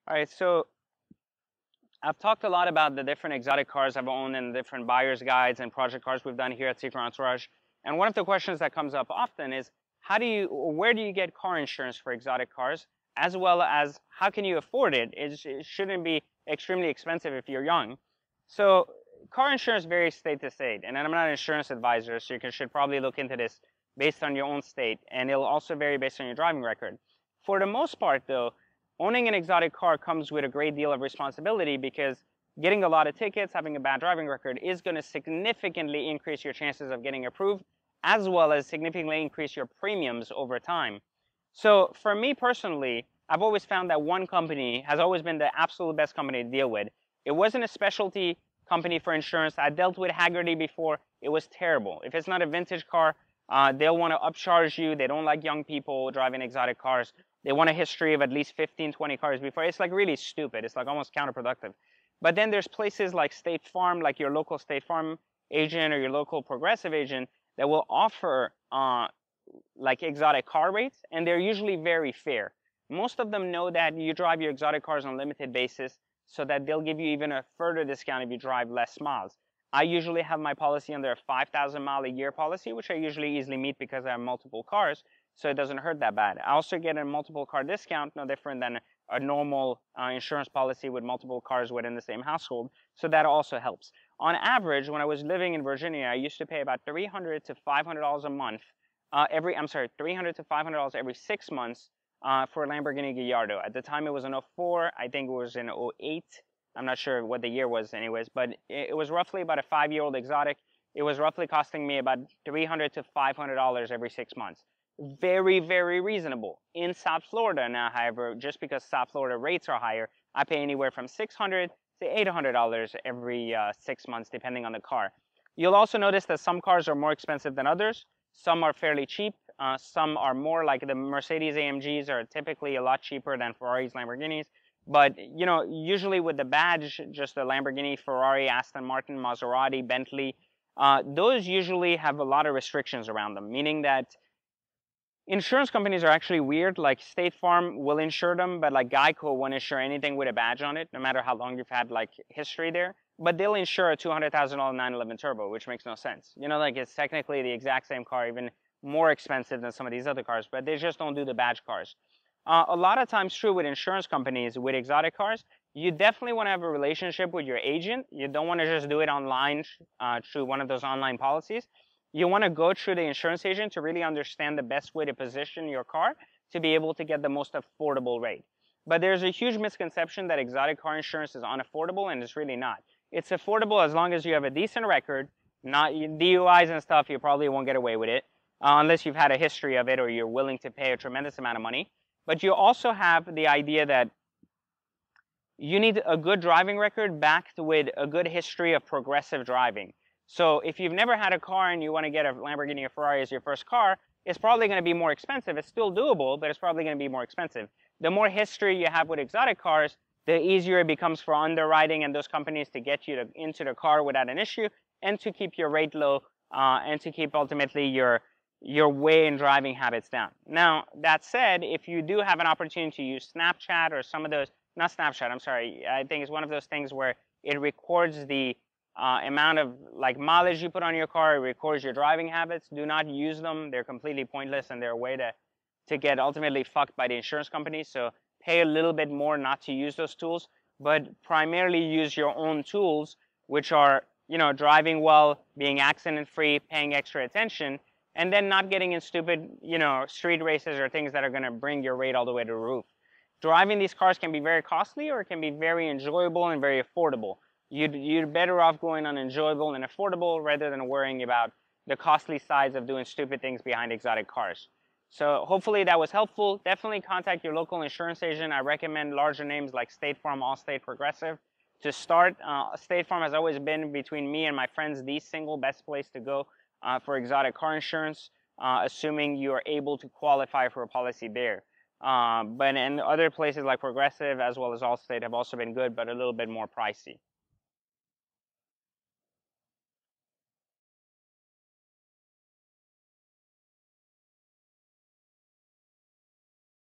All right, so I've talked a lot about the different exotic cars I've owned and different buyer's guides and project cars we've done here at Secret Entourage. And one of the questions that comes up often is where do you get car insurance for exotic cars, as well as how can you afford it? It shouldn't be extremely expensive if you're young. So car insurance varies state to state, and I'm not an insurance advisor, so should probably look into this based on your own state, and it'll also vary based on your driving record. For the most part, though, owning an exotic car comes with a great deal of responsibility because getting a lot of tickets, having a bad driving record is going to significantly increase your chances of getting approved, as well as significantly increase your premiums over time. So for me personally, I've always found that one company has always been the absolute best company to deal with. It wasn't a specialty company for insurance. I dealt with Haggerty before. It was terrible. If it's not a vintage car, they'll want to upcharge you. They don't like young people driving exotic cars. They want a history of at least 15, 20 cars before. It's like really stupid. It's like almost counterproductive. But then there's places like State Farm, like your local State Farm agent or your local Progressive agent that will offer like exotic car rates, and they're usually very fair. Most of them know that you drive your exotic cars on a limited basis, so that they'll give you even a further discount if you drive less miles. I usually have my policy under a 5,000 mile a year policy, which I usually easily meet because I have multiple cars, so it doesn't hurt that bad. I also get a multiple car discount, no different than a normal insurance policy with multiple cars within the same household, so that also helps. On average, when I was living in Virginia, I used to pay about $300 to $500 a month $300 to $500 every 6 months for a Lamborghini Gallardo. At the time, it was in '04. I think it was in '08. I'm not sure what the year was, anyways, but it was roughly about a 5-year-old exotic. It was roughly costing me about $300 to $500 every 6 months. Very, very reasonable. In South Florida now, however, just because South Florida rates are higher, I pay anywhere from $600 to $800 every 6 months, depending on the car. You'll also notice that some cars are more expensive than others. Some are fairly cheap. Some are more, like the Mercedes AMGs are typically a lot cheaper than Ferraris, Lamborghinis. But, you know, usually with the badge, just the Lamborghini, Ferrari, Aston Martin, Maserati, Bentley, those usually have a lot of restrictions around them, meaning that insurance companies are actually weird. Like State Farm will insure them, but like Geico won't insure anything with a badge on it, no matter how long you've had like history there. But they'll insure a $200,000 911 Turbo, which makes no sense. You know, like it's technically the exact same car, even more expensive than some of these other cars, but they just don't do the badge cars. A lot of times, true with insurance companies with exotic cars, you definitely want to have a relationship with your agent. You don't want to just do it online through one of those online policies. You want to go through the insurance agent to really understand the best way to position your car to be able to get the most affordable rate. But there's a huge misconception that exotic car insurance is unaffordable, and it's really not. It's affordable as long as you have a decent record, not DUIs and stuff. You probably won't get away with it unless you've had a history of it or you're willing to pay a tremendous amount of money. But you also have the idea that you need a good driving record backed with a good history of progressive driving. So if you've never had a car and you want to get a Lamborghini or Ferrari as your first car, it's probably going to be more expensive. It's still doable, but it's probably going to be more expensive. The more history you have with exotic cars, the easier it becomes for underwriting and those companies to get you into the car without an issue and to keep your rate low and to keep ultimately your way in driving habits down. Now, that said, if you do have an opportunity to use Snapchat or some of those, not Snapchat, I'm sorry, I think it's one of those things where it records the amount of like mileage you put on your car, it records your driving habits. Do not use them. They're completely pointless and they're a way to get ultimately fucked by the insurance companies. So pay a little bit more not to use those tools, but primarily use your own tools, which are, you know, driving well, being accident free, paying extra attention, and then not getting in stupid, you know, street races or things that are going to bring your rate all the way to the roof. Driving these cars can be very costly or it can be very enjoyable and very affordable. You're better off going on enjoyable and affordable rather than worrying about the costly sides of doing stupid things behind exotic cars. So hopefully that was helpful. Definitely contact your local insurance agent. I recommend larger names like State Farm, Allstate, Progressive. To start, State Farm has always been, between me and my friends, the single best place to go for exotic car insurance, assuming you are able to qualify for a policy there. But in other places like Progressive as well as Allstate have also been good, but a little bit more pricey.